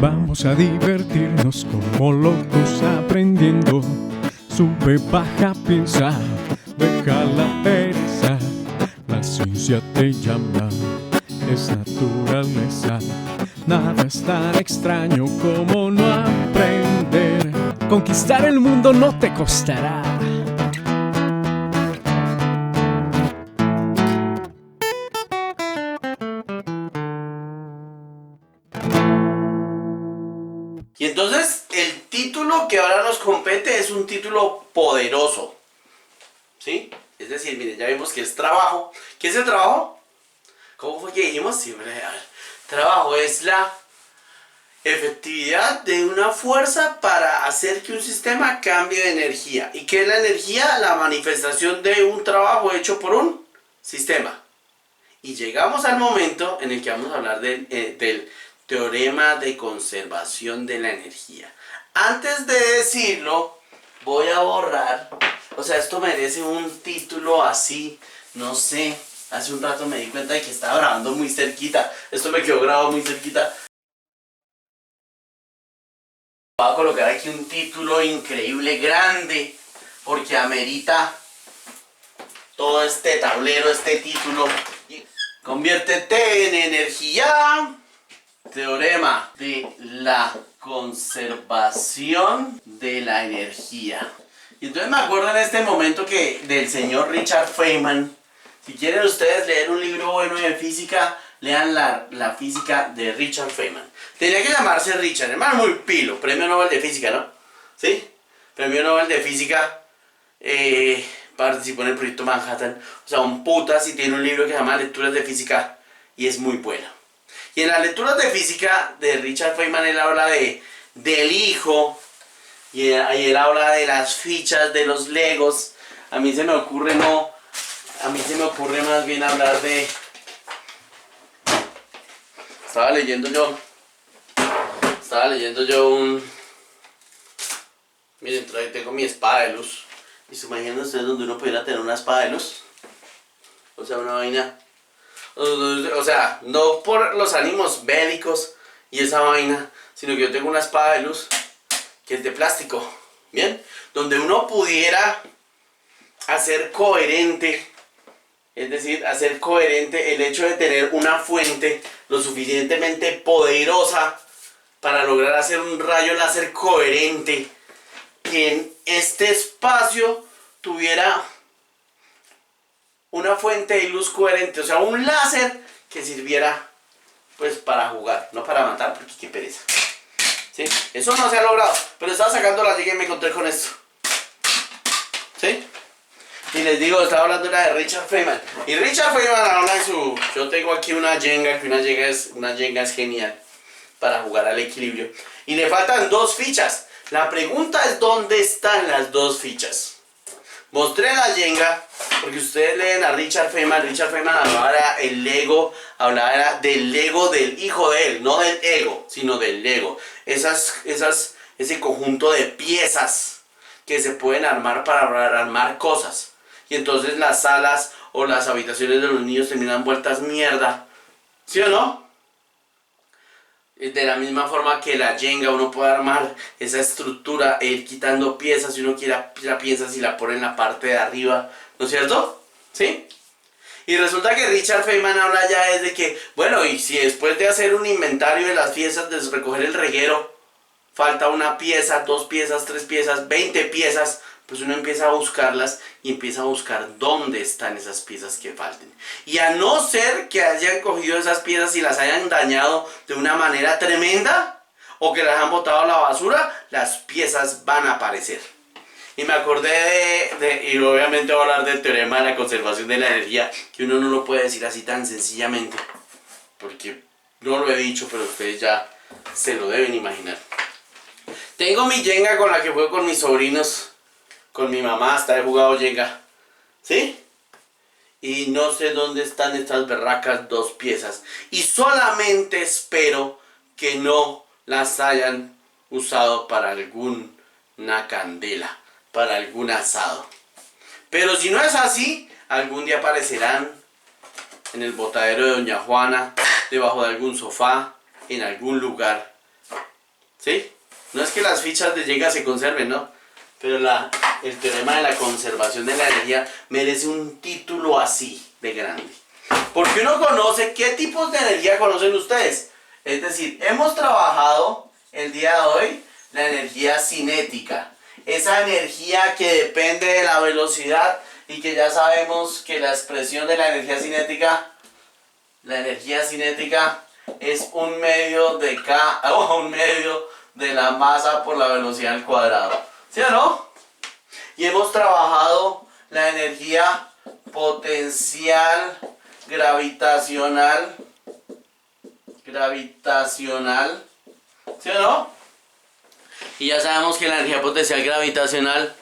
Vamos a divertirnos como locos aprendiendo. Sube, baja, piensa, deja la pereza. La ciencia te llama, es naturaleza. Nada es tan extraño como no aprender. Conquistar el mundo no te costará. Y entonces el título que ahora nos compete es un título poderoso, ¿sí? Es decir, miren, ya vimos que es trabajo. ¿Qué es el trabajo? ¿Cómo fue que dijimos? Siempre, trabajo es la efectividad de una fuerza para hacer que un sistema cambie de energía. ¿Y qué es la energía? La manifestación de un trabajo hecho por un sistema. Y llegamos al momento en el que vamos a hablar del teorema de conservación de la energía. Antes de decirlo, voy a borrar. O sea, esto merece un título así, no sé. Hace un rato me di cuenta de que estaba grabando muy cerquita. Esto me quedó grabado muy cerquita. Voy a colocar aquí un título increíble, grande, porque amerita todo este tablero, este título. Conviértete en energía. Teorema de la conservación de la energía. Y entonces me acuerdo en este momento que del señor Richard Feynman. Si quieren ustedes leer un libro bueno de física, lean la física de Richard Feynman. Tenía que llamarse Richard, hermano, muy pilo. Premio Nobel de Física, ¿no? ¿Sí? Premio Nobel de Física. Participó en el proyecto Manhattan. O sea, un putas, y tiene un libro que se llama Lecturas de Física. Y es muy bueno. Y en las lecturas de física de Richard Feynman, él habla del hijo. Y él habla de las fichas, de los legos. A mí se me ocurre más bien hablar de... Estaba leyendo yo un... Miren, tengo mi espada de luz. ¿Y se imaginan ustedes donde uno pudiera tener una espada de luz? O sea, una vaina... O sea, no por los ánimos bélicos y esa vaina, sino que yo tengo una espada de luz que es de plástico, ¿bien? Donde uno pudiera hacer coherente, es decir, hacer coherente el hecho de tener una fuente lo suficientemente poderosa para lograr hacer un rayo láser coherente que en este espacio tuviera una fuente de luz coherente, o sea, un láser que sirviera pues para jugar, no para matar, porque qué pereza. ¿Sí? Eso no se ha logrado, pero estaba sacando la liga y me encontré con esto. ¿Sí? Y les digo, estaba hablando de Richard Feynman. Y Richard Feynman habla de su... Yo tengo aquí una Jenga, que una Jenga es genial para jugar al equilibrio. Y le faltan 2 fichas. La pregunta es, ¿dónde están las 2 fichas? Mostré la Jenga, porque ustedes leen a Richard Feynman. Richard Feynman hablaba del Lego del hijo de él, no del ego, sino del Lego. Ese conjunto de piezas que se pueden armar para armar cosas. Y entonces las salas o las habitaciones de los niños terminan vueltas mierda. ¿Sí o no? De la misma forma que la Jenga, uno puede armar esa estructura e ir quitando piezas. Si uno quiere la pieza, si la pone en la parte de arriba, ¿no es cierto? ¿Sí? Y resulta que Richard Feynman habla ya desde que, bueno, y si después de hacer un inventario de las piezas, de recoger el reguero, falta una pieza, 2 piezas, 3 piezas, 20 piezas, pues uno empieza a buscarlas y empieza a buscar dónde están esas piezas que falten. Y a no ser que hayan cogido esas piezas y las hayan dañado de una manera tremenda, o que las han botado a la basura, las piezas van a aparecer. Y me acordé y obviamente voy a hablar del teorema de la conservación de la energía, que uno no lo puede decir así tan sencillamente, porque no lo he dicho, pero ustedes ya se lo deben imaginar. Tengo mi Jenga con la que juego con mis sobrinos, con mi mamá, hasta he jugado Jenga, ¿sí? Y no sé dónde están estas berracas 2 piezas. Y solamente espero que no las hayan usado para alguna candela, para algún asado. Pero si no es así, algún día aparecerán en el botadero de Doña Juana, debajo de algún sofá, en algún lugar. ¿sí? No es que las fichas de Jenga se conserven, ¿no? Pero el teorema de la conservación de la energía merece un título así de grande. Porque uno conoce qué tipos de energía conocen ustedes. Es decir, hemos trabajado el día de hoy la energía cinética. Esa energía que depende de la velocidad y que ya sabemos que la expresión de la energía cinética es un medio de K, o un medio de la masa por la velocidad al cuadrado. ¿Sí o no? Y hemos trabajado la energía potencial gravitacional, ¿sí o no? Y ya sabemos que la energía potencial gravitacional,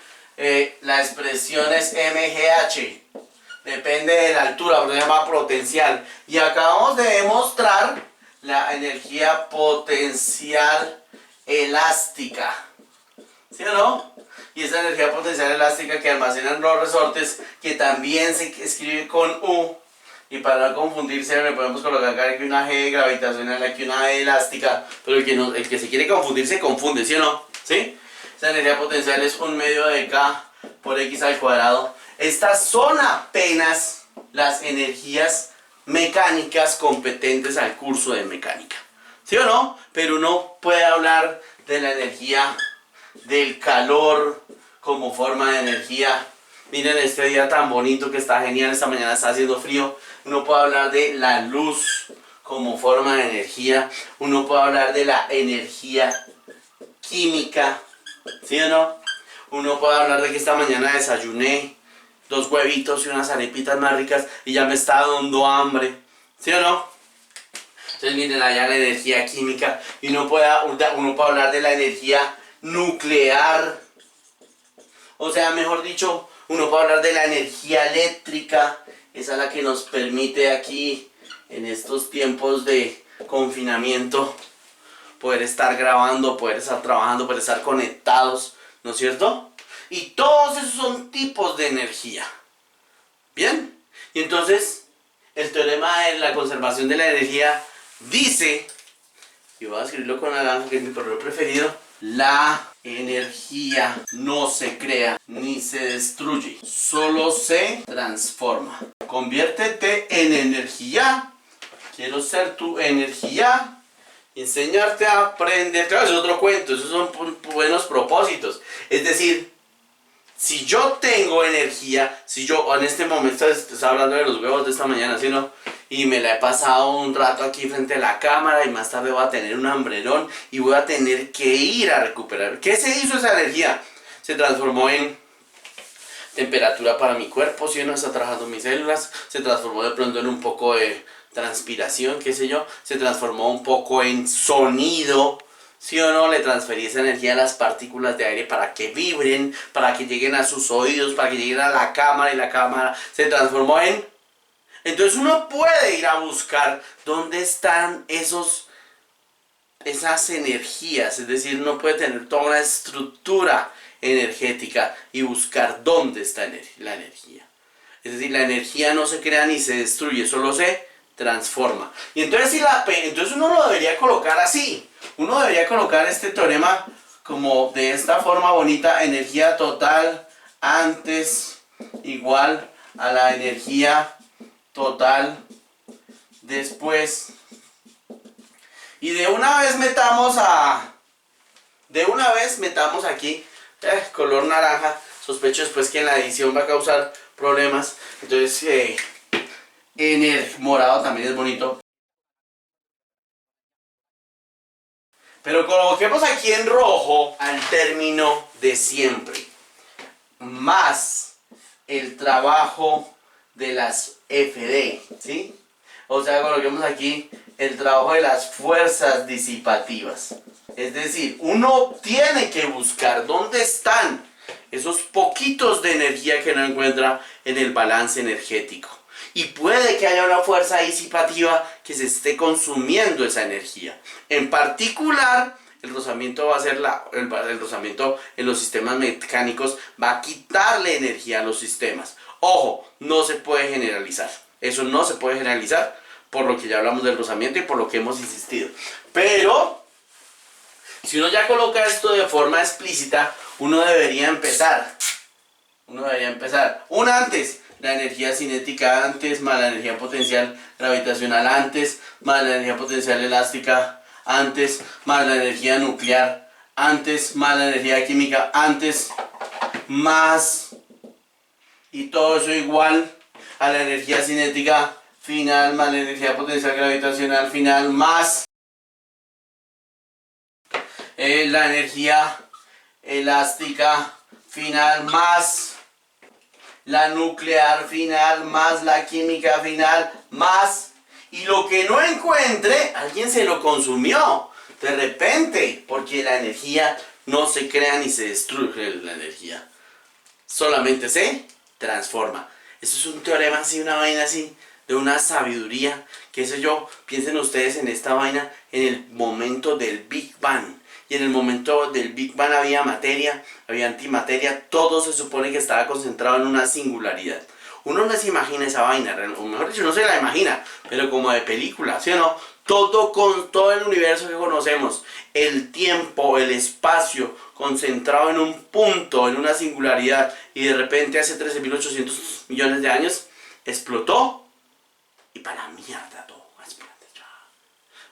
la expresión es mgh, depende de la altura, por eso se llama potencial. Y acabamos de demostrar la energía potencial elástica, ¿sí o no? Y esa energía potencial elástica que almacenan los resortes, que también se escribe con U, y para no confundirse le podemos colocar aquí una G gravitacional, aquí una E elástica, pero el que se quiere confundir se confunde, ¿sí o no? ¿Sí? Esa energía potencial es un medio de K por X al cuadrado. Estas son apenas las energías mecánicas competentes al curso de mecánica, ¿sí o no? Pero uno puede hablar de la energía del calor como forma de energía. Miren este día tan bonito que está genial, esta mañana está haciendo frío. Uno puede hablar de la luz como forma de energía. Uno puede hablar de la energía química, ¿sí o no? Uno puede hablar de que esta mañana desayuné 2 huevitos y unas arepitas más ricas y ya me está dando hambre, ¿sí o no? Entonces miren allá la energía química. Y uno puede hablar de la energía nuclear. O sea, mejor dicho, uno puede hablar de la energía eléctrica. Esa es la que nos permite aquí, en estos tiempos de confinamiento, poder estar grabando, poder estar trabajando, poder estar conectados, ¿no es cierto? Y todos esos son tipos de energía. ¿Bien? Y entonces, el teorema de la conservación de la energía dice, y voy a escribirlo con naranja, que es mi color preferido: la energía no se crea ni se destruye, solo se transforma. Conviértete en energía. Quiero ser tu energía. Enseñarte a aprender. Claro, es otro cuento. Esos son buenos propósitos. Es decir, si yo tengo energía, si yo en este momento estás hablando de los huevos de esta mañana, ¿sí no? Y me la he pasado un rato aquí frente a la cámara y más tarde voy a tener un hambrerón y voy a tener que ir a recuperar. ¿Qué se hizo esa energía? Se transformó en temperatura para mi cuerpo, si no está trabajando mis células, se transformó de pronto en un poco de transpiración, qué sé yo, se transformó un poco en sonido, ¿sí o no? Le transferí esa energía a las partículas de aire para que vibren, para que lleguen a sus oídos, para que lleguen a la cámara, y la cámara se transformó en... Entonces uno puede ir a buscar dónde están esas energías, es decir, uno puede tener toda una estructura energética y buscar dónde está la energía. Es decir, la energía no se crea ni se destruye, solo se transforma. Y entonces, entonces uno lo debería colocar así. Uno debería colocar este teorema como de esta forma bonita: energía total antes igual a la energía total después. Y de una vez metamos aquí color naranja. Sospecho después que en la edición va a causar problemas. Entonces en el morado también es bonito. Pero coloquemos aquí en rojo al término de siempre, más el trabajo de las FD, ¿sí? O sea, coloquemos aquí el trabajo de las fuerzas disipativas. Es decir, uno tiene que buscar dónde están esos poquitos de energía que no encuentra en el balance energético. Y puede que haya una fuerza disipativa que se esté consumiendo esa energía. En particular, el rozamiento va a ser el rozamiento en los sistemas mecánicos va a quitarle energía a los sistemas. Ojo, no se puede generalizar. Eso no se puede generalizar por lo que ya hablamos del rozamiento y por lo que hemos insistido. Pero Si uno ya coloca esto de forma explícita, uno debería empezar. Una antes, la energía cinética antes, más la energía potencial gravitacional antes, más la energía potencial elástica antes, más la energía nuclear antes, más la energía química antes, más, y todo eso igual a la energía cinética final, más la energía potencial gravitacional final, más la energía elástica final, más la nuclear final, más la química final, más, y lo que no encuentre, alguien se lo consumió de repente, porque la energía no se crea ni se destruye, la energía solamente se transforma. Eso es un teorema así, una vaina así, de una sabiduría, que eso yo, piensen ustedes en esta vaina, en el momento del Big Bang. Y en el momento del Big Bang había materia, había antimateria, todo se supone que estaba concentrado en una singularidad. Uno no se imagina esa vaina, o mejor dicho, no se la imagina, pero como de película, ¿sí o no? Todo el universo que conocemos, el tiempo, el espacio, concentrado en un punto, en una singularidad, y de repente hace 13.800 millones de años, explotó, y para la mierda todo.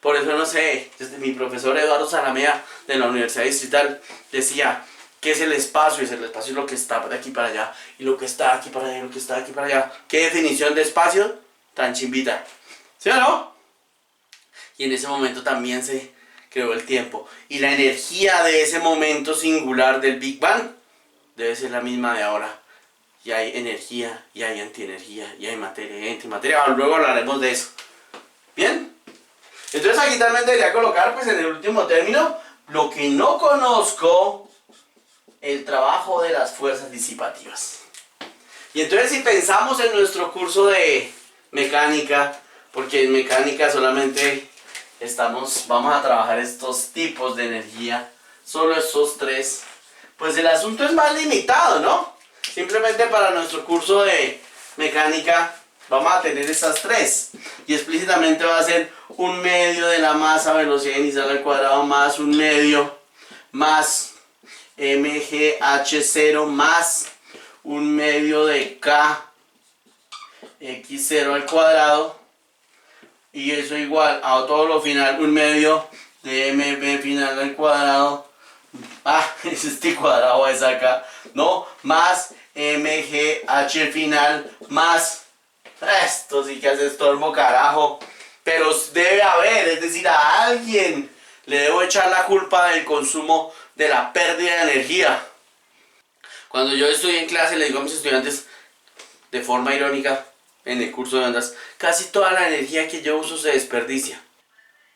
Por eso no sé, desde mi profesor Eduardo Zaramea de la Universidad Distrital decía, ¿qué es el espacio? Es el espacio lo que está de aquí para allá, y lo que está de aquí para allá, y lo que está de aquí para allá. ¿Qué definición de espacio? Tan chimbita, ¿sí o no? Y en ese momento también se creó el tiempo. Y la energía de ese momento singular del Big Bang debe ser la misma de ahora. Y hay energía, y hay antienergía, y hay materia, y hay antimateria. Luego hablaremos de eso. ¿Bien? Entonces aquí también debería colocar, pues en el último término, lo que no conozco, el trabajo de las fuerzas disipativas. Y entonces si pensamos en nuestro curso de mecánica, porque en mecánica solamente vamos a trabajar estos tipos de energía, solo estos tres, pues el asunto es más limitado, ¿no? Simplemente para nuestro curso de mecánica vamos a tener estas tres, y explícitamente va a ser 1/2 de la masa velocidad inicial al cuadrado más 1/2 más mgh0 más 1/2 de k x0 al cuadrado, y eso igual a todo lo final 1/2 de mv final al cuadrado, es este cuadrado es acá, ¿no? Más mgh final más, esto sí que hace estorbo, carajo. Pero debe haber, es decir, a alguien le debo echar la culpa del consumo, de la pérdida de energía. Cuando yo estoy en clase le digo a mis estudiantes, de forma irónica, en el curso de ondas, casi toda la energía que yo uso se desperdicia.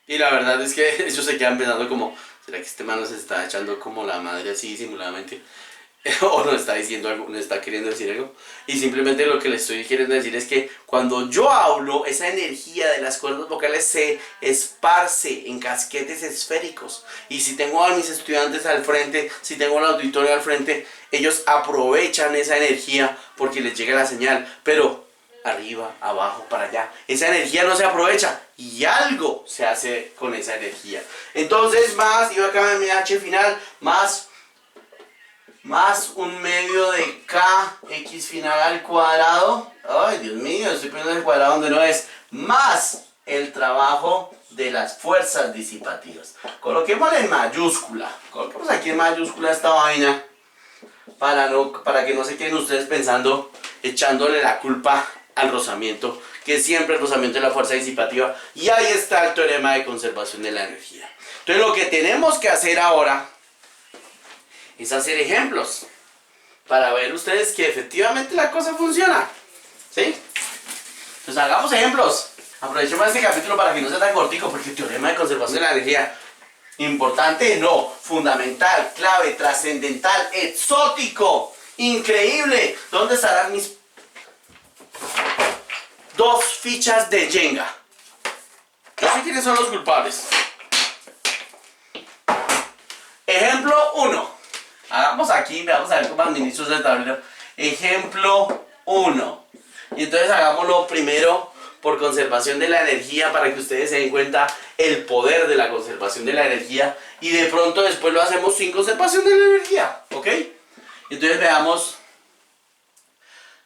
Y la verdad es que ellos se quedan pensando como, ¿será que este man nos está echando como la madre así disimuladamente? O nos está diciendo algo, nos está queriendo decir algo. Y simplemente lo que le estoy queriendo decir es que cuando yo hablo, esa energía de las cuerdas vocales se esparce en casquetes esféricos. Y si tengo a mis estudiantes al frente, si tengo al auditorio al frente, ellos aprovechan esa energía porque les llega la señal. Pero arriba, abajo, para allá, esa energía no se aprovecha y algo se hace con esa energía. Entonces más, y acá mi H final, más 1/2 de k x final al cuadrado, ay Dios mío, estoy poniendo el cuadrado donde no es, más el trabajo de las fuerzas disipativas. Coloquémosle en mayúscula, coloquemos aquí en mayúscula esta vaina, para que no se queden ustedes pensando, echándole la culpa al rozamiento, que siempre el rozamiento es la fuerza disipativa, y ahí está el teorema de conservación de la energía. Entonces lo que tenemos que hacer ahora es hacer ejemplos para ver ustedes que efectivamente la cosa funciona, ¿sí? Pues hagamos ejemplos. Aprovechemos este capítulo para que no sea tan cortico, porque el teorema de conservación de la energía, importante, no, fundamental, clave, trascendental, exótico, increíble. ¿Dónde estarán mis 2 fichas de Jenga? No sé quiénes son los culpables. Ejemplo 1. Hagamos aquí, vamos a ver cómo administro ese tablero. Ejemplo 1. Y entonces hagámoslo primero por conservación de la energía, para que ustedes se den cuenta el poder de la conservación de la energía, y de pronto después lo hacemos sin conservación de la energía, ¿ok? Entonces veamos,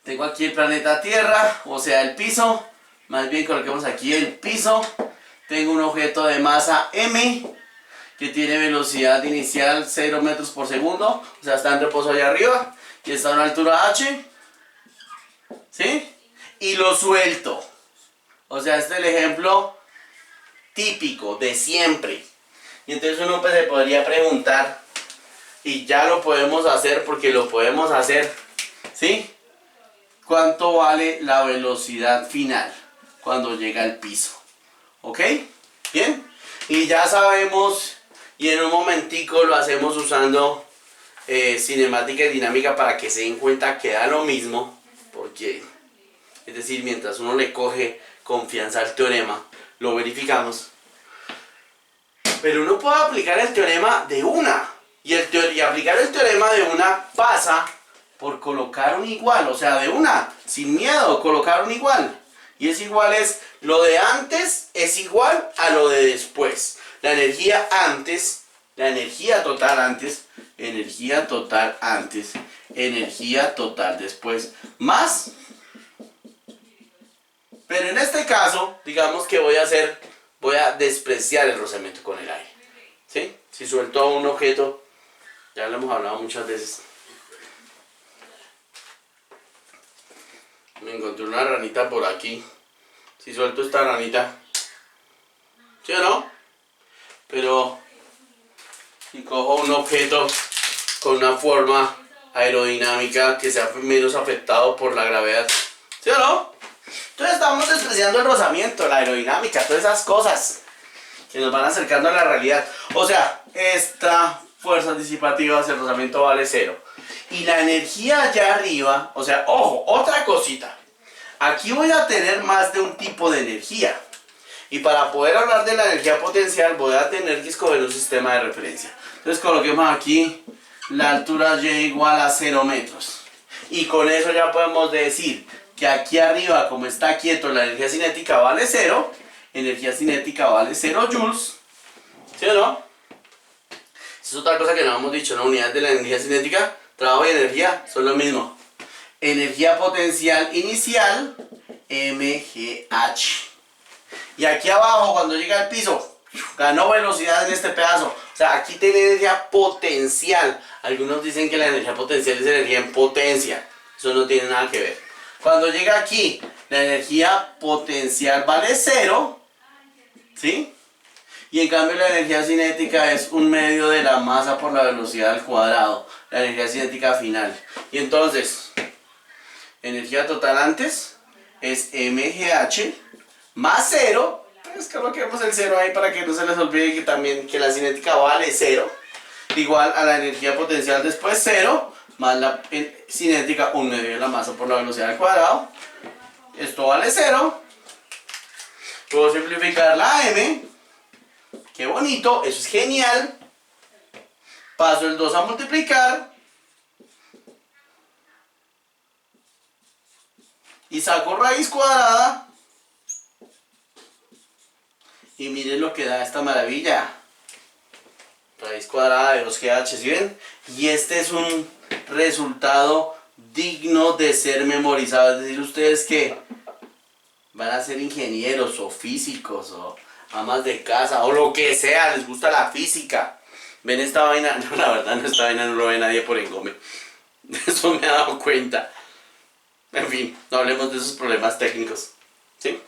tengo aquí el planeta Tierra, o sea el piso, más bien coloquemos aquí el piso, tengo un objeto de masa m, que tiene velocidad inicial 0 metros por segundo, o sea está en reposo allá arriba, y está a una altura h, ¿sí? Y lo suelto, o sea este es el ejemplo típico de siempre. Y entonces uno pues se podría preguntar, y ya lo podemos hacer porque lo podemos hacer, ¿sí? ¿Cuánto vale la velocidad final cuando llega al piso? ¿Ok? Bien. Y ya sabemos, y en un momentico lo hacemos usando cinemática y dinámica para que se den cuenta que da lo mismo, porque, es decir, mientras uno le coge confianza al teorema, lo verificamos. Pero uno puede aplicar el teorema de una. Y aplicar el teorema de una pasa por colocar un igual. O sea, de una, sin miedo, colocar un igual. Y es igual es, lo de antes es igual a lo de después. La energía antes, la energía total antes, energía total antes, energía total después, más. Pero en este caso, digamos que voy a despreciar el rozamiento con el aire, ¿sí? Si suelto un objeto, ya lo hemos hablado muchas veces. Me encontré una ranita por aquí. Si suelto esta ranita, ¿sí o no? Pero si cojo un objeto con una forma aerodinámica que sea menos afectado por la gravedad, ¿sí o no? Entonces estamos despreciando el rozamiento, la aerodinámica, todas esas cosas que nos van acercando a la realidad. O sea, esta fuerza disipativa hacia el rozamiento vale 0. Y la energía allá arriba, o sea, ojo, otra cosita. Aquí voy a tener más de un tipo de energía. Y para poder hablar de la energía potencial voy a tener que escoger un sistema de referencia. Entonces coloquemos aquí la altura y igual a 0 metros. Y con eso ya podemos decir que aquí arriba, como está quieto, la energía cinética vale 0. Energía cinética vale 0 joules. ¿Sí o no? Es otra cosa que no hemos dicho, ¿no? Unidades de la energía cinética, trabajo y energía son lo mismo. Energía potencial inicial, mgh. Y aquí abajo, cuando llega al piso, ganó velocidad en este pedazo. O sea, aquí tiene energía potencial. Algunos dicen que la energía potencial es energía en potencia. Eso no tiene nada que ver. Cuando llega aquí, la energía potencial vale 0, ¿sí? Y en cambio la energía cinética es un medio de la masa por la velocidad al cuadrado. La energía cinética final. Y entonces, energía total antes es mgh más 0. Pues coloquemos el 0 ahí para que no se les olvide que también que la cinética vale 0. Igual a la energía potencial después 0. Más la cinética, un medio de la masa por la velocidad al cuadrado. Esto vale 0. Puedo simplificar la m. Qué bonito, eso es genial. Paso el 2 a multiplicar. Y saco raíz cuadrada. Y miren lo que da esta maravilla. Raíz cuadrada de 2GH, ¿sí ven? Y este es un resultado digno de ser memorizado. Es decir, ustedes que van a ser ingenieros o físicos o amas de casa o lo que sea, les gusta la física. ¿Ven esta vaina? No, la verdad no, esta vaina no lo ve nadie por engome. Eso me he dado cuenta. En fin, no hablemos de esos problemas técnicos, ¿sí?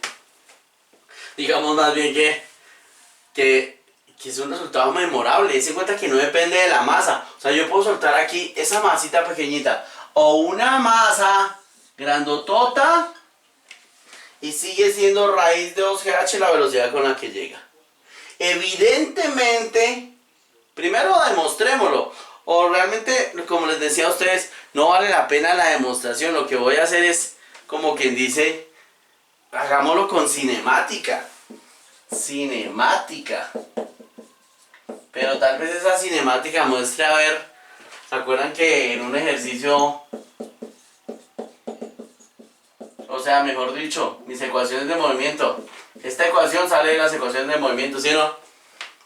Digamos más bien que es un resultado memorable. Se cuenta que no depende de la masa. O sea, yo puedo soltar aquí esa masita pequeñita o una masa grandotota y sigue siendo raíz de 2GH la velocidad con la que llega. Evidentemente, primero demostrémoslo. O realmente, como les decía a ustedes, no vale la pena la demostración. Lo que voy a hacer es, como quien dice, hagámoslo con cinemática. Cinemática. Pero tal vez esa cinemática muestre, a ver, ¿se acuerdan que en un ejercicio, o sea, mejor dicho, mis ecuaciones de movimiento, Esta ecuación sale de las ecuaciones de movimiento, ¿sí o no?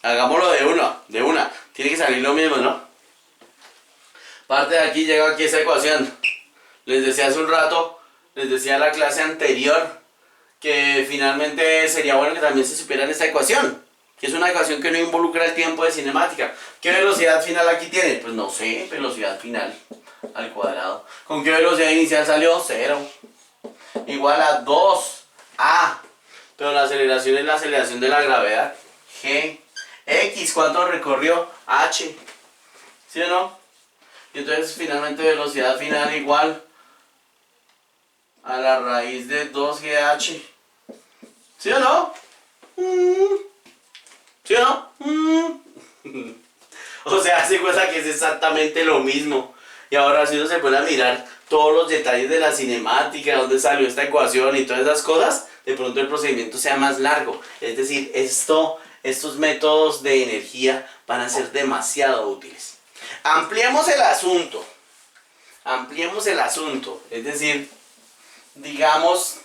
Hagámoslo de una. Tiene que salir lo mismo, ¿no? Parte de aquí, llega aquí esa ecuación. Les decía hace un rato, les decía en la clase anterior, que finalmente sería bueno que también se supieran esta ecuación. Que es una ecuación que no involucra el tiempo de cinemática. ¿Qué velocidad final aquí tiene? Pues no sé, velocidad final al cuadrado. ¿Con qué velocidad inicial salió? 0. Igual a 2a. Pero la aceleración es la aceleración de la gravedad. G. X, ¿cuánto recorrió? H. ¿Sí o no? Y entonces finalmente velocidad final igual a la raíz de 2GH. ¿Sí o no? ¿Sí o no? O sea, se cuenta que es exactamente lo mismo. Y ahora si uno se pone a mirar todos los detalles de la cinemática, dónde salió esta ecuación y todas esas cosas, de pronto el procedimiento sea más largo. Es decir, estos métodos de energía van a ser demasiado útiles. Ampliemos el asunto. Ampliemos el asunto. Es decir, digamos,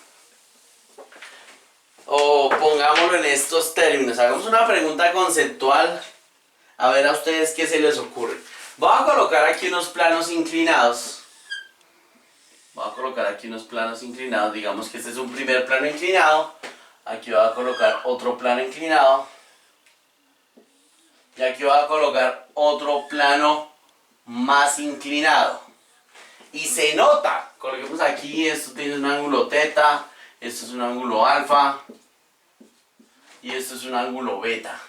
o pongámoslo en estos términos. Hagamos una pregunta conceptual. A ver a ustedes qué se les ocurre. Voy a colocar aquí unos planos inclinados. Digamos que este es un primer plano inclinado. Aquí voy a colocar otro plano inclinado. Y aquí voy a colocar otro plano más inclinado. Y se nota. Coloquemos aquí, esto tiene un ángulo teta, esto es un ángulo alfa y esto es un ángulo beta.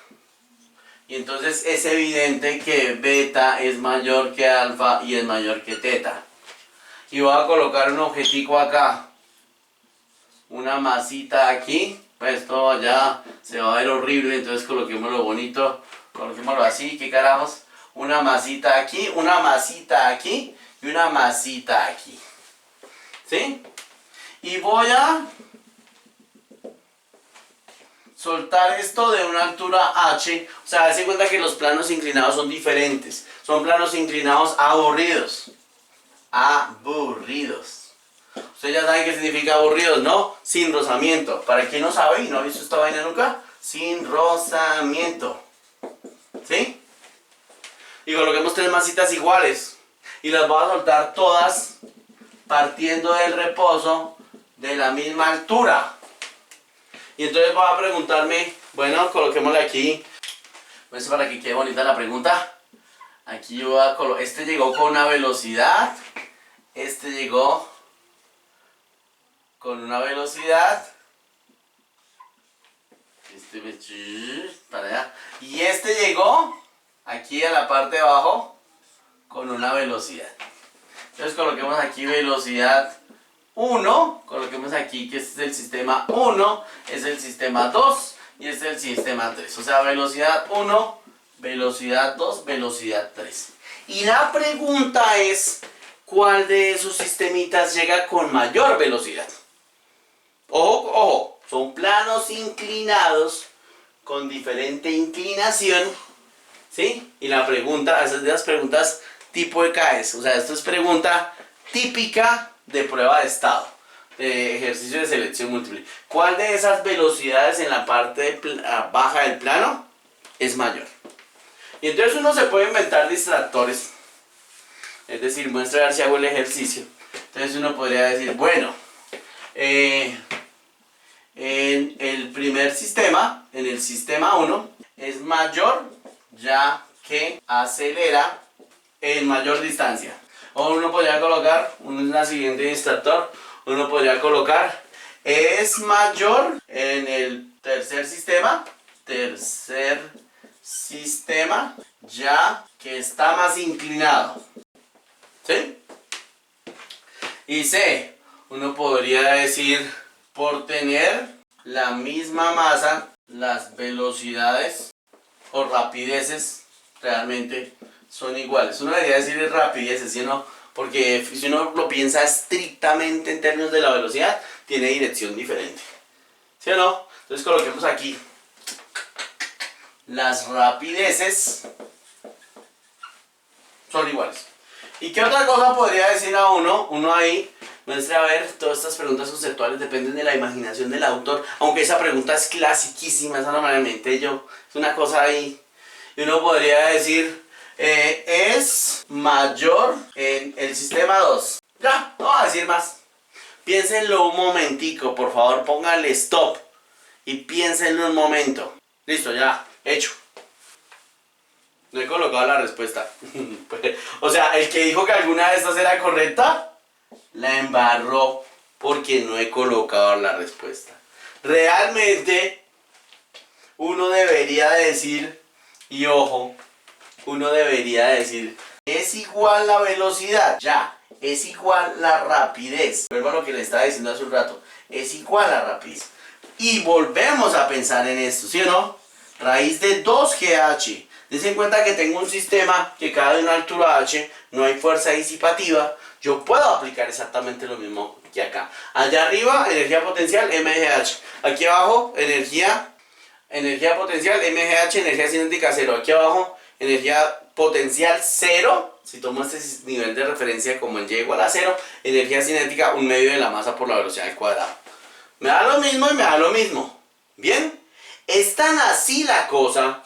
Y entonces es evidente que beta es mayor que alfa y es mayor que teta. Y voy a colocar un objetivo acá, una masita aquí. Pues esto allá se va a ver horrible, entonces coloquémoslo bonito, coloquémoslo así, ¿qué carajos? Una masita aquí, una masita aquí y una masita aquí. ¿Sí? Y voy a soltar esto de una altura h. O sea, hazte cuenta que los planos inclinados son diferentes. Son planos inclinados aburridos. Aburridos. Ustedes ya saben qué significa aburridos, ¿no? Sin rozamiento. Para quien no sabe y no ha visto esta vaina nunca, sin rozamiento. ¿Sí? Y coloquemos 3 masitas iguales. Y las voy a soltar todas partiendo del reposo de la misma altura. Y entonces voy a preguntarme, bueno, coloquémosle aquí, pues para que quede bonita la pregunta. Aquí yo voy a colocar, este llegó con una velocidad, este llegó con una velocidad, para allá, y este llegó aquí a la parte de abajo con una velocidad. Entonces coloquemos aquí velocidad 1, coloquemos aquí que este es el sistema 1, es el sistema 2 y este es el sistema 3. O sea, velocidad 1, velocidad 2, velocidad 3. Y la pregunta es, ¿cuál de esos sistemitas llega con mayor velocidad? Ojo, ojo, son planos inclinados con diferente inclinación, ¿sí? Y la pregunta, esas de las preguntas tipo EKS, o sea, esto es pregunta típica de prueba de estado, de ejercicio de selección múltiple. ¿Cuál de esas velocidades en la parte baja del plano es mayor? Y entonces uno se puede inventar distractores, es decir, muestra a ver si hago el ejercicio. Entonces uno podría decir, bueno, en el primer sistema, en el sistema 1, es mayor ya que acelera en mayor distancia. O uno podría colocar, una siguiente distractor, uno podría colocar, es mayor en el tercer sistema, ya que está más inclinado. ¿Sí? Y C, uno podría decir, por tener la misma masa, las velocidades o rapideces realmente son iguales. Uno debería decir rapideces, ¿sí o no? Porque si uno lo piensa estrictamente en términos de la velocidad, tiene dirección diferente. ¿Sí o no? Entonces coloquemos aquí las rapideces son iguales. ¿Y qué otra cosa podría decir a uno? Uno ahí Muestre a ver, todas estas preguntas conceptuales dependen de la imaginación del autor, aunque esa pregunta es clasiquísima, esa normalmente es una cosa ahí, y uno podría decir, es mayor en el sistema 2. Ya, no voy a decir más. Piénsenlo un momentico, por favor, pónganle stop y piénsenlo un momento. Listo, ya, hecho. No he colocado la respuesta. O sea, el que dijo que alguna de estas era correcta, la embarró porque no he colocado la respuesta. Realmente, uno debería decir, y ojo, uno debería decir, es igual la velocidad, ya, es igual la rapidez. Vuelvo a lo que le estaba diciendo hace un rato, es igual la rapidez. Y volvemos a pensar en esto, ¿sí o no? Raíz de 2GH. Dense en cuenta que tengo un sistema que cae de una altura h, no hay fuerza disipativa. Yo puedo aplicar exactamente lo mismo que acá. Allá arriba, energía potencial, mgh. Aquí abajo, energía potencial, mgh, energía cinética 0. Aquí abajo, energía potencial 0. Si tomo este nivel de referencia como en y igual a 0, energía cinética 1/2 de la masa por la velocidad al cuadrado. Me da lo mismo y me da lo mismo. ¿Bien? Es tan así la cosa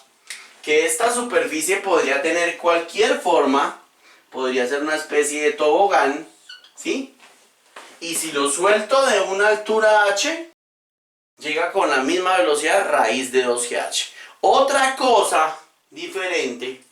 que esta superficie podría tener cualquier forma, podría ser una especie de tobogán, ¿sí? Y si lo suelto de una altura h, llega con la misma velocidad raíz de 2GH. Otra cosa diferente,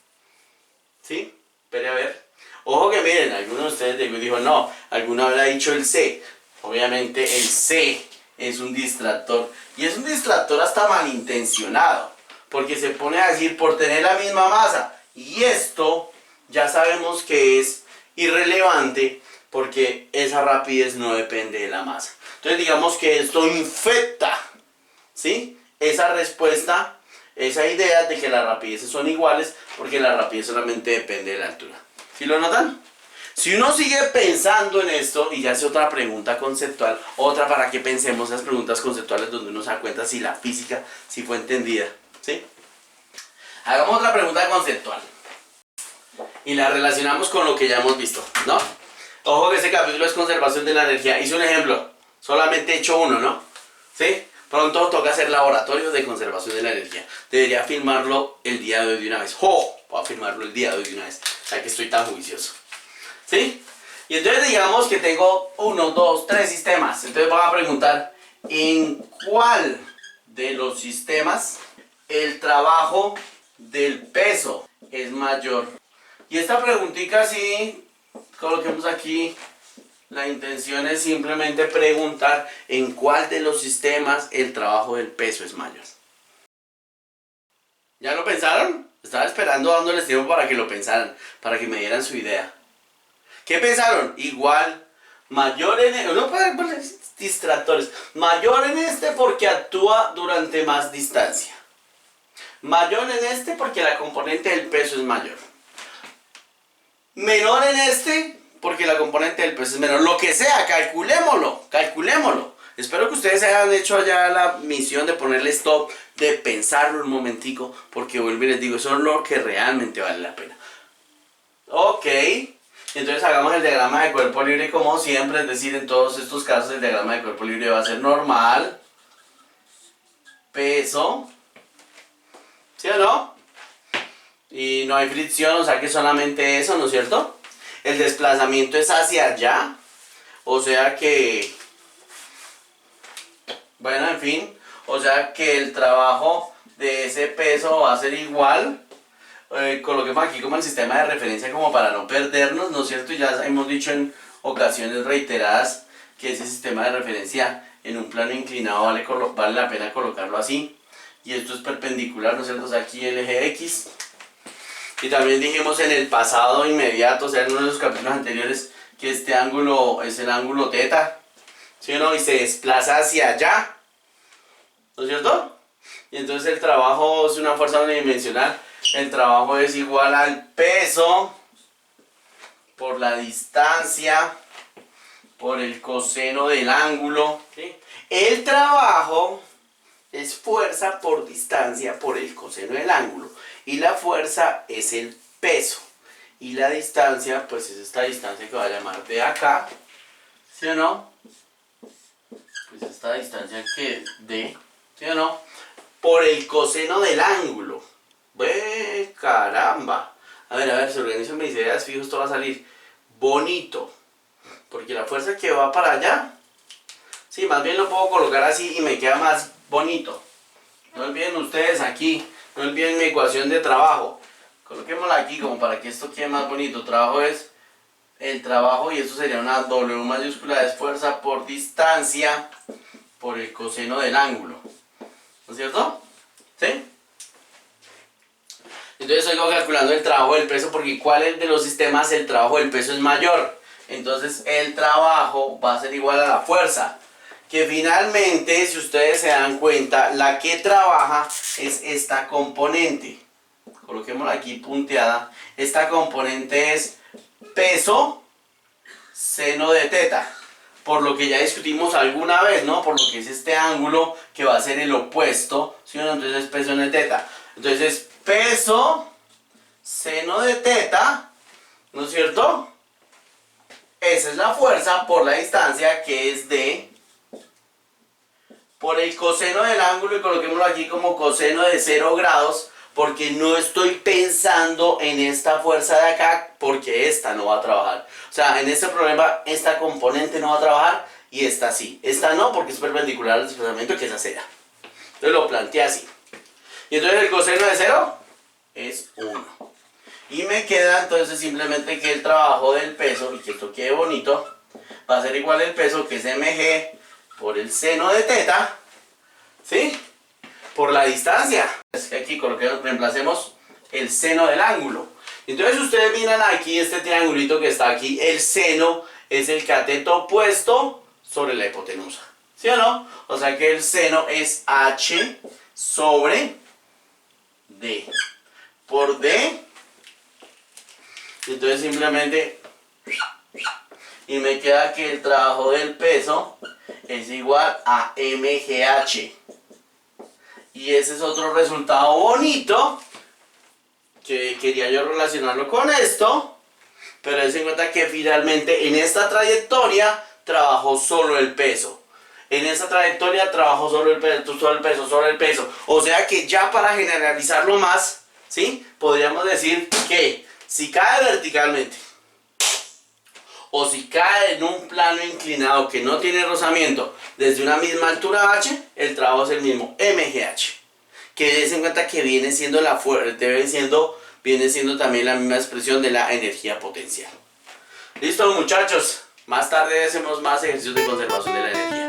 ¿sí? Espere a ver. Ojo que miren, algunos de ustedes dijo, no, alguno habrá dicho el C. Obviamente el C es un distractor. Y es un distractor hasta malintencionado. Porque se pone a decir por tener la misma masa. Y esto ya sabemos que es irrelevante porque esa rapidez no depende de la masa. Entonces digamos que esto infecta, ¿sí? Esa respuesta, esa idea de que las rapideces son iguales porque la rapidez solamente depende de la altura. ¿Sí lo notan? Si uno sigue pensando en esto y ya hace otra pregunta conceptual, otra para que pensemos esas preguntas conceptuales donde uno se da cuenta si la física si fue entendida, ¿sí? Hagamos otra pregunta conceptual y la relacionamos con lo que ya hemos visto, ¿no? Ojo que este capítulo es conservación de la energía. Hice un ejemplo, solamente he hecho uno, ¿no? ¿Sí? Pronto toca hacer laboratorio de conservación de la energía. Debería filmarlo el día de hoy de una vez. ¡Oh! Voy a filmarlo el día de hoy de una vez. O sea que estoy tan juicioso. ¿Sí? Y entonces digamos que tengo 1, 2, 3 sistemas. Entonces voy a preguntar, ¿en cuál de los sistemas el trabajo del peso es mayor? Y esta preguntita sí, coloquemos aquí, la intención es simplemente preguntar en cuál de los sistemas el trabajo del peso es mayor. ¿Ya lo pensaron? Estaba esperando dándoles tiempo para que lo pensaran, para que me dieran su idea. ¿Qué pensaron? Igual, mayor en... No pueden poner distractores. Mayor en este porque actúa durante más distancia. Mayor en este porque la componente del peso es mayor. Menor en este porque la componente del peso es menor. Lo que sea, calculémoslo. Espero que ustedes hayan hecho ya la misión de ponerle stop, de pensarlo un momentico, porque vuelvo y les digo, eso es lo que realmente vale la pena. Ok. Entonces hagamos el diagrama de cuerpo libre como siempre, es decir, en todos estos casos el diagrama de cuerpo libre va a ser normal, peso, ¿sí o no? Y no hay fricción, o sea que solamente eso, ¿no es cierto? El desplazamiento es hacia allá, o sea que, bueno, en fin, o sea que el trabajo de ese peso va a ser igual. Coloquemos aquí como el sistema de referencia como para no perdernos, ¿no es cierto? Ya hemos dicho en ocasiones reiteradas que ese sistema de referencia en un plano inclinado vale la pena colocarlo así. Y esto es perpendicular, ¿no es cierto? O sea, aquí el eje X. Y también dijimos en el pasado inmediato, o sea, en uno de los capítulos anteriores, que este ángulo es el ángulo teta, ¿sí o no? Y se desplaza hacia allá, ¿no es cierto? Y entonces el trabajo es una fuerza unidimensional. El trabajo es igual al peso por la distancia por el coseno del ángulo. ¿Sí? El trabajo es fuerza por distancia por el coseno del ángulo. Y la fuerza es el peso. Y la distancia, pues es esta distancia que voy a llamar de acá, ¿Sí o no? Pues esta distancia que D, ¿sí o no? Por el coseno del ángulo. ¡Ve, caramba! A ver, si organizo mis ideas, fijo, esto va a salir bonito. Porque la fuerza que va para allá, sí, más bien lo puedo colocar así y me queda más bonito. No olviden ustedes aquí, no olviden mi ecuación de trabajo. Coloquémosla aquí como para que esto quede más bonito. Trabajo es el trabajo y esto sería una W mayúscula de fuerza por distancia por el coseno del ángulo. ¿No es cierto? ¿Sí? Entonces estoy calculando el trabajo del peso porque ¿cuál de los sistemas el trabajo del peso es mayor? Entonces el trabajo va a ser igual a la fuerza. Que finalmente, si ustedes se dan cuenta, la que trabaja es esta componente. Coloquémosla aquí punteada. Esta componente es peso seno de teta. Por lo que ya discutimos alguna vez, ¿no? Por lo que es este ángulo que va a ser el opuesto, ¿sí o no? Entonces es peso de teta. Entonces peso seno de teta, ¿no es cierto? Esa es la fuerza por la distancia que es D por el coseno del ángulo y coloquémoslo aquí como coseno de 0 grados porque no estoy pensando en esta fuerza de acá porque esta no va a trabajar. O sea, en este problema esta componente no va a trabajar y esta sí. Esta no porque es perpendicular al desplazamiento que es acera. Entonces lo planteé así. Y entonces el coseno de 0 es 1. Y me queda entonces simplemente que el trabajo del peso, y que esto quede bonito, va a ser igual el peso que es mg por el seno de teta, ¿sí? Por la distancia. Es que aquí reemplacemos el seno del ángulo. Entonces ustedes miran aquí este triangulito que está aquí, el seno es el cateto opuesto sobre la hipotenusa. ¿Sí o no? O sea que el seno es h sobre d. Por d. Entonces simplemente y me queda que el trabajo del peso es igual a mgh. Y ese es otro resultado bonito que quería yo relacionarlo con esto, pero es en cuenta que finalmente en esta trayectoria trabajó solo el peso. En esta trayectoria trabajó solo el peso. O sea que ya para generalizarlo más, ¿sí? Podríamos decir que si cae verticalmente o si cae en un plano inclinado que no tiene rozamiento desde una misma altura h, el trabajo es el mismo, mgh. Que des en cuenta que viene siendo viene siendo también la misma expresión de la energía potencial. Listo, muchachos, más tarde hacemos más ejercicios de conservación de la energía.